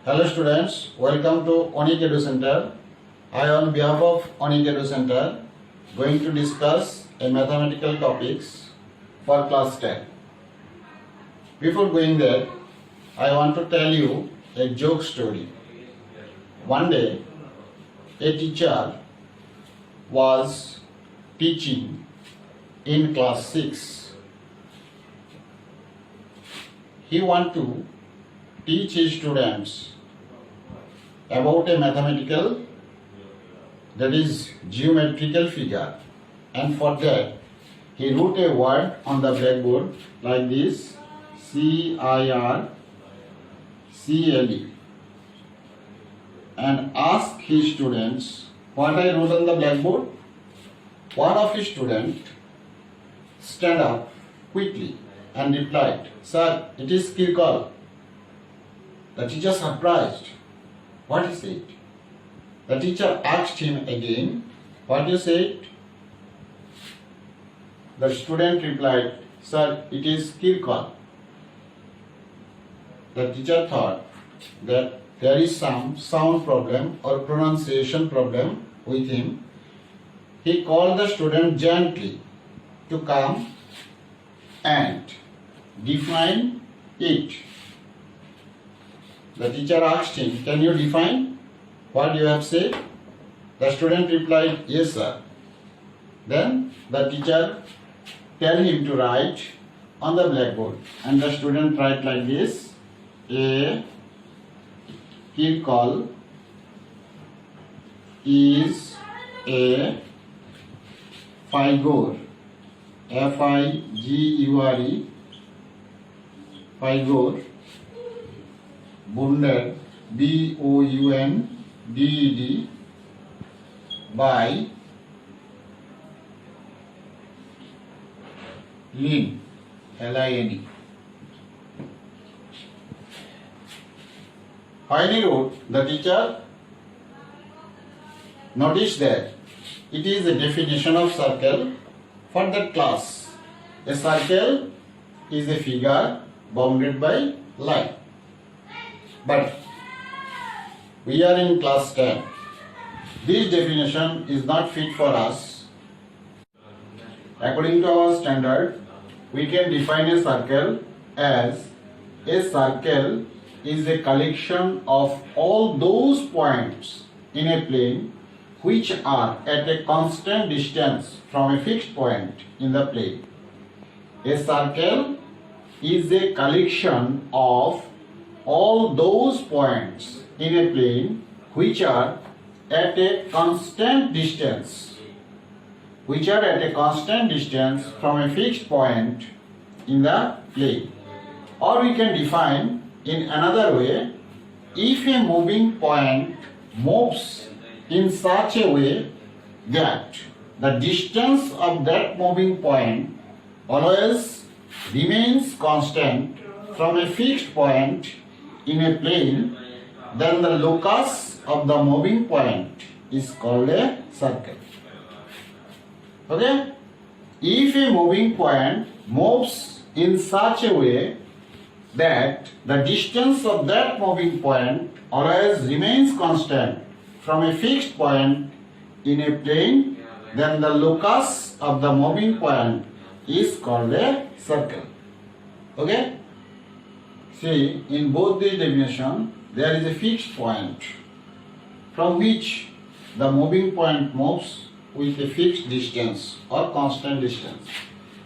Hello students, welcome to Onik Edu Center. I on behalf of Onik Edu Center going to discuss a mathematical topics for class 10. Before going there, I want to tell you a joke story. One day, a teacher was teaching in class 6. He want to teach his students about a mathematical, that is geometrical figure, and for that he wrote a word on the blackboard like this: CIRCLE, and asked his students what I wrote on the blackboard. One of his students stand up quickly and replied, "Sir, it is Kirkle." The teacher surprised. What is it? The teacher asked him again, "What you said?" The student replied, "Sir, it is Kirkle." The teacher thought that there is some sound problem or pronunciation problem with him. He called the student gently to come and define it. The teacher asked him, "Can you define what you have said?" The student replied, "Yes, sir." Then the teacher tell him to write on the blackboard, and the student write like this: A Kirkle is a figure, Figure, figure, bounded, Bounded, by Lin, Lin. While he wrote, the teacher noticed that it is a definition of circle for that class. A circle is a figure bounded by line. But we are in class 10. This definition is not fit for us. According to our standard, we can define a circle as a circle is a collection of all those points in a plane which are at a constant distance from a fixed point in the plane. A circle is a collection of all those points in a plane which are at a constant distance from a fixed point in the plane. Or we can define in another way: if a moving point moves in such a way that the distance of that moving point always remains constant from a fixed point in a plane, then the locus of the moving point is called a circle. Okay? If a moving point moves in such a way that the distance of that moving point always remains constant from a fixed point in a plane, then the locus of the moving point is called a circle. Okay? See, in both these definitions, there is a fixed point from which the moving point moves with a fixed distance or constant distance.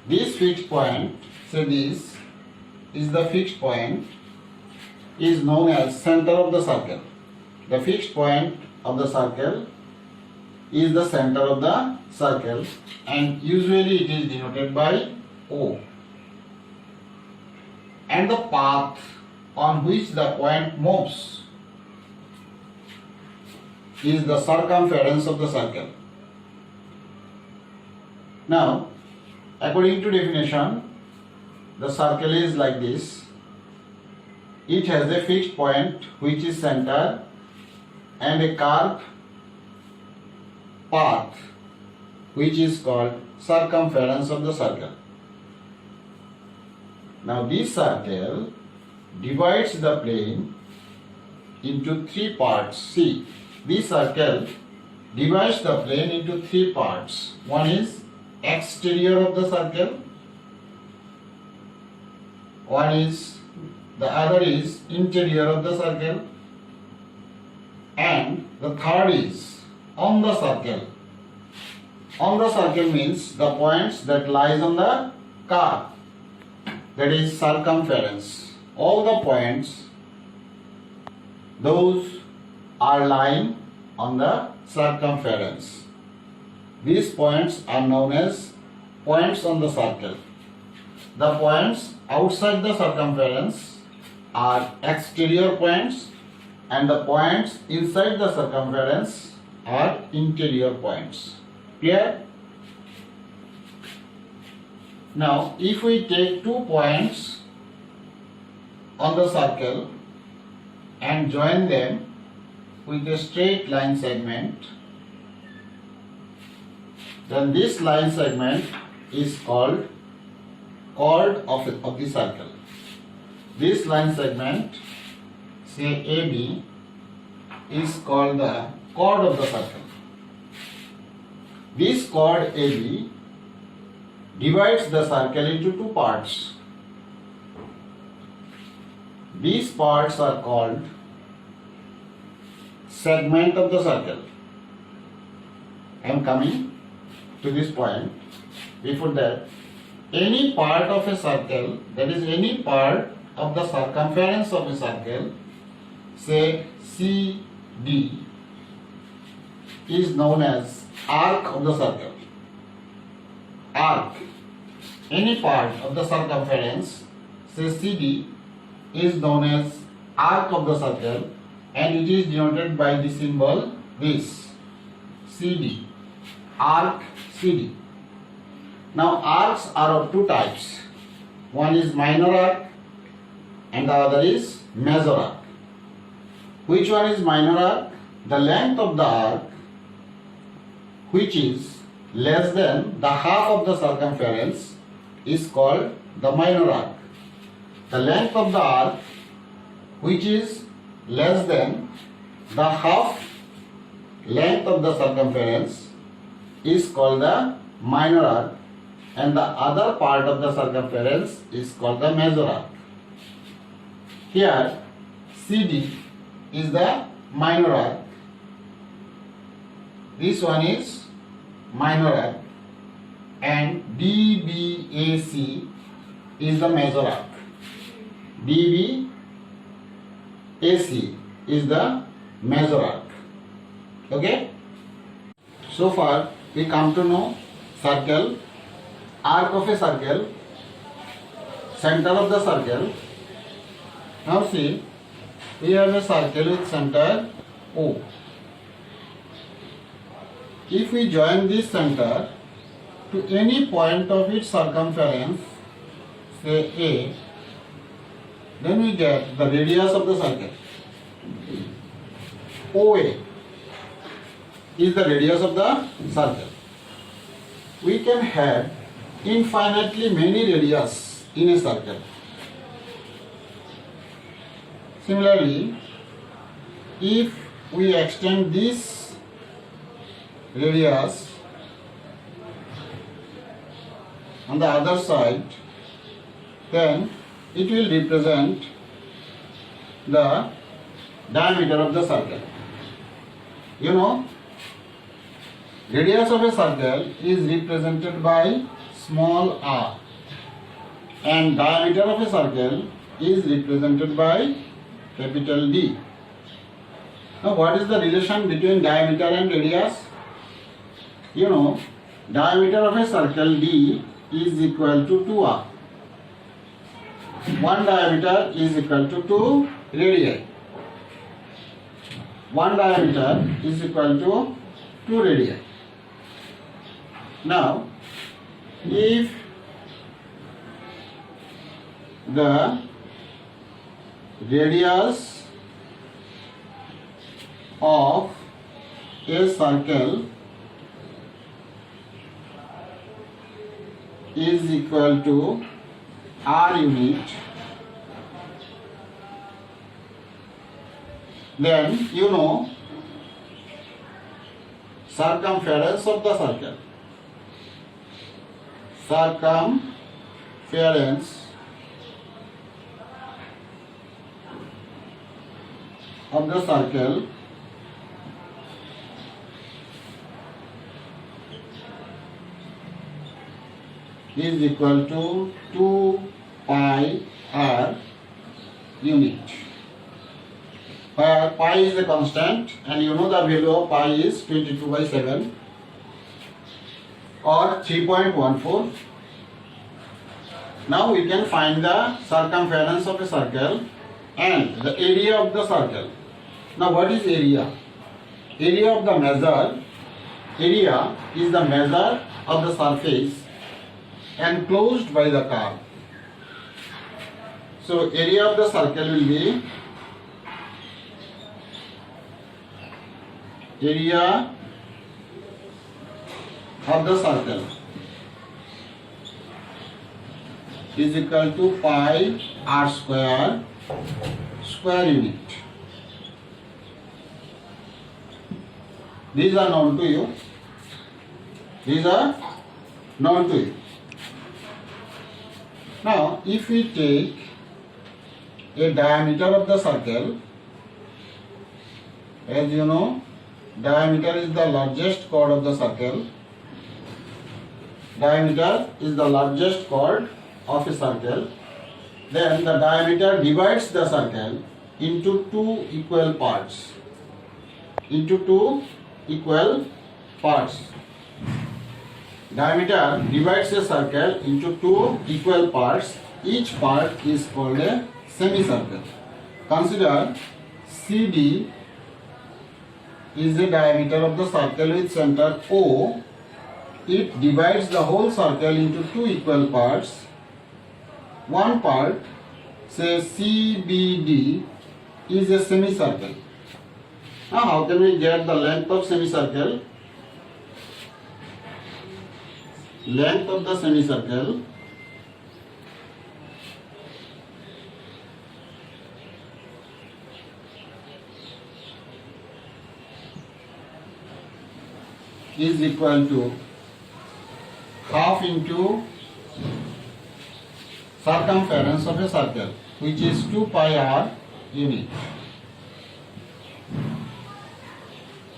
This fixed point, say this is the fixed point, is known as center of the circle. The fixed point of the circle is the center of the circle, and usually it is denoted by O. And the path on which the point moves is the circumference of the circle. Now, according to definition, the circle is like this. It has a fixed point which is center and a curved path which is called circumference of the circle. Now this circle divides the plane into three parts. See, this circle divides the plane into three parts. One is exterior of the circle, the other is interior of the circle, and the third is on the circle. On the circle means the points that lies on the curve, that is circumference. All the points, those are lying on the circumference. These points are known as points on the circle. The points outside the circumference are exterior points, and the points inside the circumference are interior points. Clear? Now, if we take 2 points on the circle and join them with a straight line segment, then this line segment is called chord of the circle. This line segment, say AB, is called the chord of the circle. This chord AB divides the circle into 2 parts. These parts are called segment of the circle. I am coming to this point. Before that, any part of a circle, that is any part of the circumference of a circle, say CD, is known as arc of the circle. Arc. Any part of the circumference, say CD, is known as arc of the circle, and it is denoted by the symbol this, CD. Arc CD. Now arcs are of 2 types. One is minor arc and the other is major arc. Which one is minor arc? The length of the arc, which is less than the half of the circumference, is called the minor arc. The length of the arc, which is less than the half length of the circumference, is called the minor arc, and the other part of the circumference is called the major arc. Here CD is the minor arc. This one is minor arc, and DBAC is the major arc. DBAC is the major arc. Okay? So far we come to know circle, arc of a circle, center of the circle. Now see, we have a circle with center O. If we join this center to any point of its circumference, say A, then we get the radius of the circle. OA is the radius of the circle. We can have infinitely many radius in a circle. Similarly, if we extend this radius on the other side, then it will represent the diameter of the circle. You know, radius of a circle is represented by small r, and diameter of a circle is represented by capital D. Now, what is the relation between diameter and radius? You know, diameter of a circle D is equal to 2r. One diameter is equal to 2 radii. One diameter is equal to 2 radii. Now, if the radius of a circle is equal to r unit, Then you know circumference of the circle. Circumference of the circle is equal to 2 pi r unit, where pi is a constant and you know the value of pi is 22/7 or 3.14. Now we can find the circumference of a circle and the area of the circle. Now what is area? Area is the measure of the surface enclosed by the curve. So area of the circle will be area of the circle is equal to pi r square unit. These are known to you. Now, if we take a diameter of the circle, as you know, diameter is the largest chord of the circle. Diameter is the largest chord of a circle. Then the diameter divides the circle into two equal parts. Diameter divides a circle into two equal parts. Each part is called a semicircle. Consider CD is the diameter of the circle with center O. It divides the whole circle into two equal parts. One part, say CBD, is a semicircle. Now how can we get the length of semicircle? Length of the semicircle is equal to half into circumference of a circle, which is 2 pi r unit.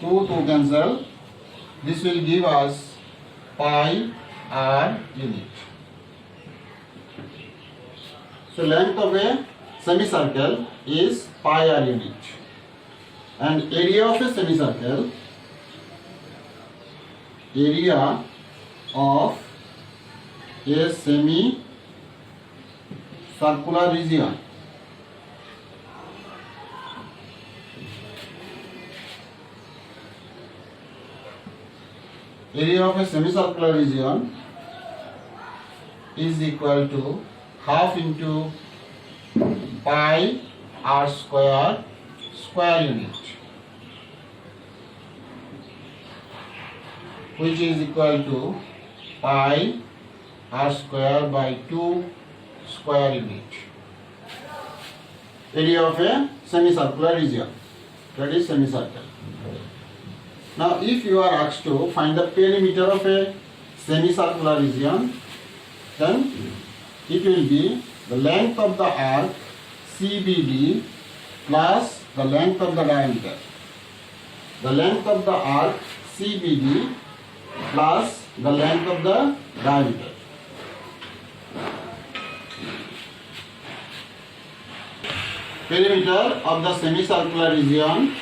2 cancel. This will give us pi r unit. So length of a semicircle is pi r unit, and area of a semicircle, area of a semicircular region, area of a semicircular region is equal to half into pi r square unit, which is equal to pi r square by 2 square unit. Area of a semicircular region, that is semicircle. Now if you are asked to find the perimeter of a semicircular region, then it will be the length of the arc CBD plus the length of the diameter. The length of the arc CBD plus the length of the diameter. Perimeter of the semicircular region,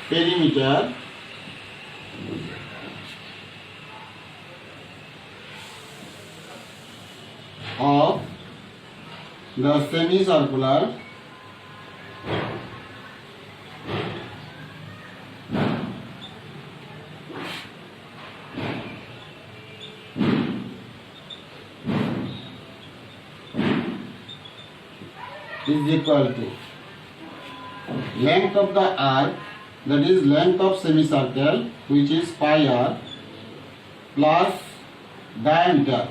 perimeter of the semicircular is equal to length of the arc, that is length of semicircle, which is pi r, plus diameter,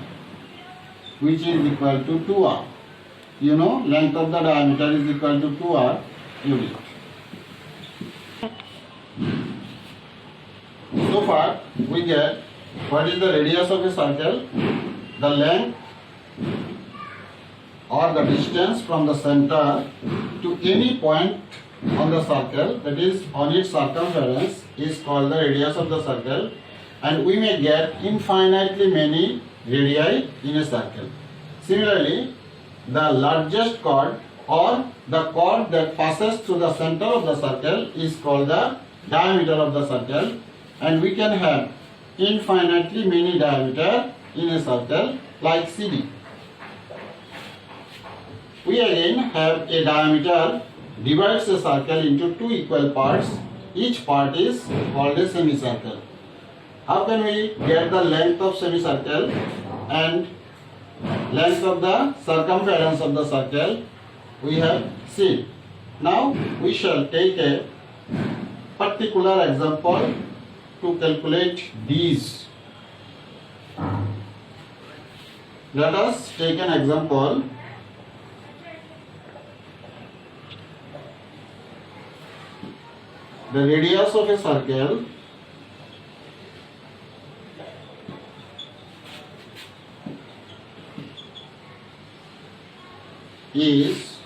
which is equal to 2r. you know length of the diameter is equal to 2r unit. So far we get what is the radius of a circle, the length or the distance from the center to any point on the circle, that is on its circumference, is called the radius of the circle, and we may get infinitely many radii in a circle. Similarly, the largest chord or the chord that passes through the center of the circle is called the diameter of the circle, and we can have infinitely many diameter in a circle like CD. We again have a diameter divides a circle into two equal parts. Each part is called a semicircle. How can we get the length of semicircle and length of the circumference of the circle? We have seen. Now we shall take a particular example to calculate these. Let us take an example. The radius of a circle is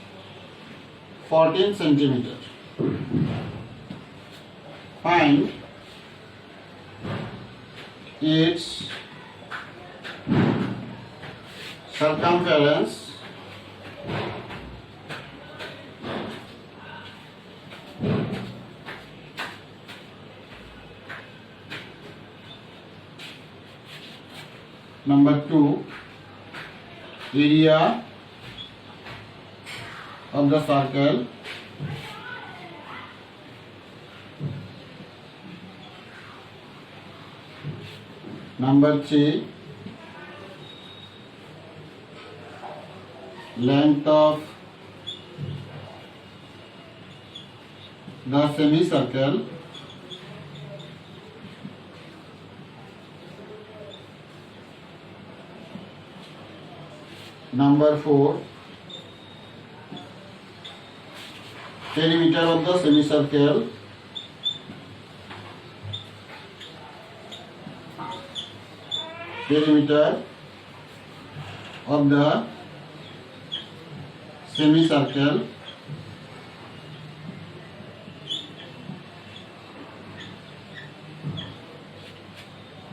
14 centimeter. Find its circumference Number 2, area of the circle. Number 3, length of the semicircle. Number 4, perimeter of the semicircle. Perimeter of the semicircle.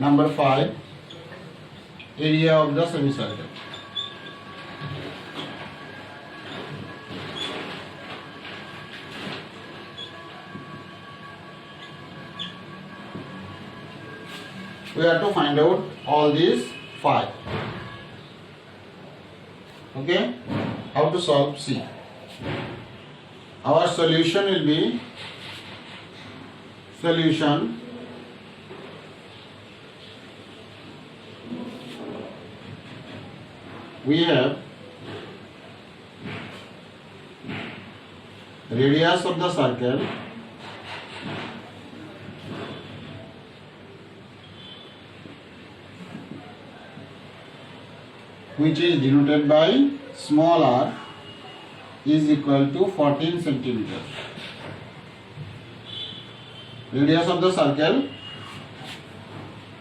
Number 5, area of the semicircle. We have to find out all these 5. Okay? How to solve? See. Our solution will be solution we have radius of the circle which is denoted by small r is equal to 14 centimeters. Radius of the circle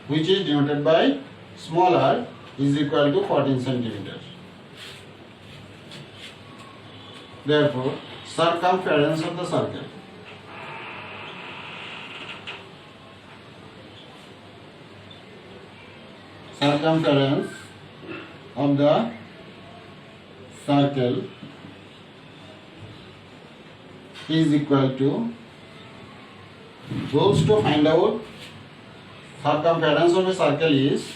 which is denoted by small r is equal to 14 centimeters. Therefore, circumference of the circle of the circle is equal to, goals to find out circumference of a circle is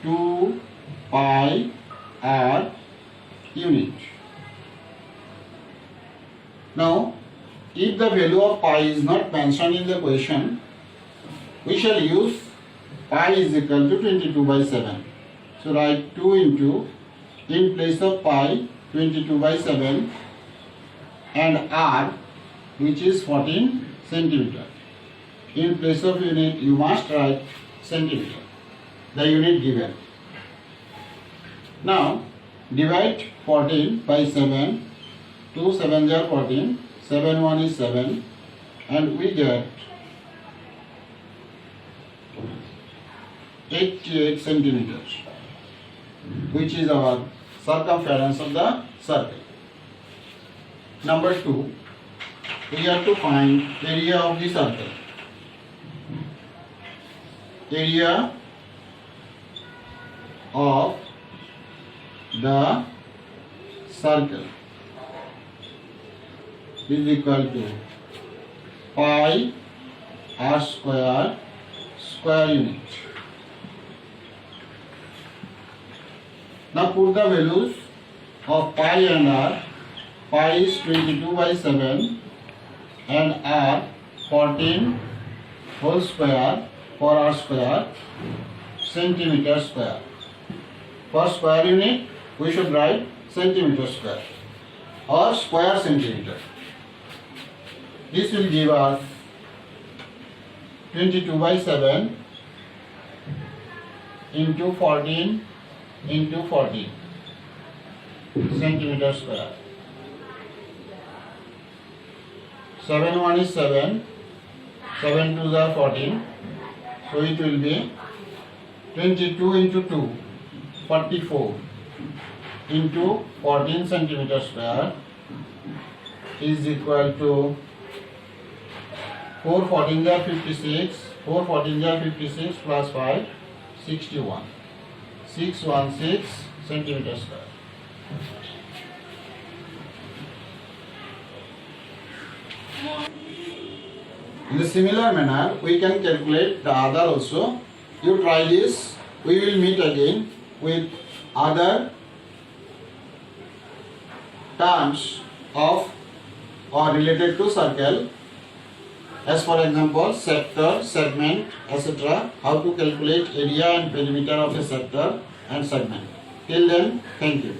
2 pi r unit. Now, if the value of pi is not mentioned in the question, we shall use pi is equal to 22/7. So write 2 into, in place of pi, 22/7 and r which is 14 centimeter. In place of unit you must write centimeter, the unit given. Now Divide 14 by 7. 2 7s are 14. 7 1 is 7. And we get 88 centimeters, which is our circumference of the circle. Number 2, we have to find area of the circle. Area of the circle is equal to pi r square unit. Now put the values of pi and r. Pi is 22 by 7 and r 14 whole square for r square centimeter square. For square unit we should write centimeter square or square centimeter. This will give us 22 by 7 into 14 into 14 centimeter square. 7 1 is 7, 7 2s are 14, so it will be 22 into 2, 44 into 14 centimeter square is equal to 4 14s are 56, 4 14s are 56 plus 5, 61. 616 centimeter square. In the similar manner, we can calculate the other also. You try this. We will meet again with other terms of or related to circle. As for example, sector, segment, etc. How to calculate area and perimeter of a sector and segment. Till then, thank you.